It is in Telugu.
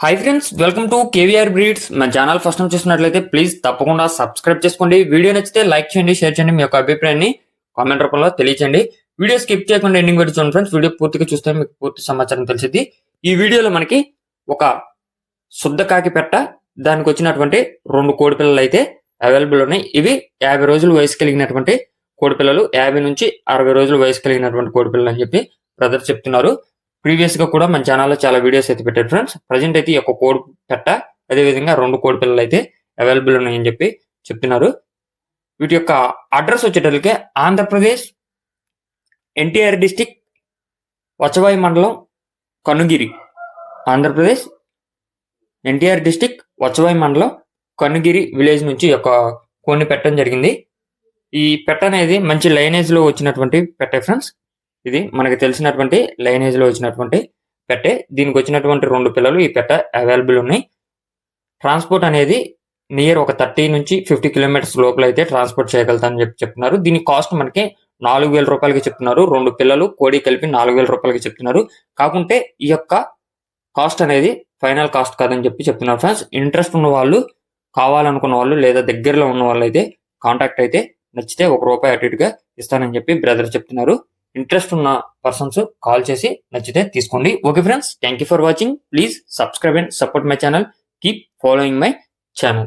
Hi friends, welcome to KVR breeds. మన ఛానల్ ఫస్ట్ టైం చూసినట్లయితే ప్లీజ్ తప్పకుండా సబ్స్క్రైబ్ చేసుకోండి. వీడియో నచ్చితే లైక్ చేయండి, షేర్ చేయండి, మీ యొక్క అభిప్రాయాన్ని కామెంట్ రూపంలో తెలియచేయండి. వీడియో స్కిప్ చేయకుండా ఎండింగ్ వరకు చూడండి ఫ్రెండ్స్. వీడియో పూర్తిగా చూస్తే మీకు పూర్తి సమాచారం తెలిసింది. ఈ వీడియోలో మనకి ఒక శుద్ధ కాకి పెట్ట, దానికి వచ్చినటువంటి 2 కోడి పిల్లలు అయితే అవైలబుల్ ఉన్నాయి. ఇవి 50 రోజులు వయసు కలిగినటువంటి కోడి పిల్లలు, 50 నుంచి 60 రోజులు వయసు కలిగినటువంటి కోడి పిల్లలు అని చెప్పి బ్రదర్ చెప్తున్నారు. ప్రీవియస్ గా కూడా మన ఛానల్లో చాలా వీడియోస్ అయితే పెట్టారు ఫ్రెండ్స్. ప్రజెంట్ అయితే ఒక కోడి పెట్ట, అదేవిధంగా 2 కోడి పిల్లలు అయితే అవైలబుల్ ఉన్నాయని చెప్పి చెప్తున్నారు. వీటి యొక్క అడ్రస్ వచ్చేటప్పటికే ఆంధ్రప్రదేశ్ ఎన్టీఆర్ డిస్టిక్ వచవాయి మండలం కనుగిరి. ఆంధ్రప్రదేశ్ ఎన్టీఆర్ డిస్టిక్ వచవాయి మండలం కనుగిరి విలేజ్ నుంచి ఒక కోడిని పెట్టడం జరిగింది. ఈ పెట్ట అనేది మంచి లైనేజ్ లో వచ్చినటువంటి పెట్టే ఫ్రెండ్స్. ఇది మనకి తెలిసినటువంటి లైనేజ్ లో వచ్చినటువంటి పెట్టే. దీనికి వచ్చినటువంటి 2 పిల్లలు ఈ పెట్ట అవైలబుల్ ఉన్నాయి. ట్రాన్స్పోర్ట్ అనేది నియర్ ఒక 30 నుంచి 50 కిలోమీటర్స్ లోపల అయితే ట్రాన్స్పోర్ట్ చేయగలుగుతానని చెప్పి చెప్తున్నారు. దీని కాస్ట్ మనకి 4,000 రూపాయలకి చెప్తున్నారు. 2 పిల్లలు కోడి కలిపి 4,000 రూపాయలకి చెప్తున్నారు. కాకుంటే ఈ యొక్క కాస్ట్ అనేది ఫైనల్ కాస్ట్ కాదని చెప్పి చెప్తున్నారు ఫ్రెండ్స్. ఇంట్రెస్ట్ ఉన్న వాళ్ళు, కావాలనుకున్న వాళ్ళు, లేదా దగ్గరలో ఉన్న వాళ్ళు అయితే కాంటాక్ట్ అయితే నచ్చితే ₹1 అటు ఇటుగా ఇస్తానని చెప్పి బ్రదర్ చెప్తున్నారు. ఇంట్రెస్ట్ ఉన్న పర్సన్స్ కాల్ చేసి నచ్చితే తీసుకోండి. Okay friends, thank you for watching. Please subscribe and support my channel. Keep following my channel.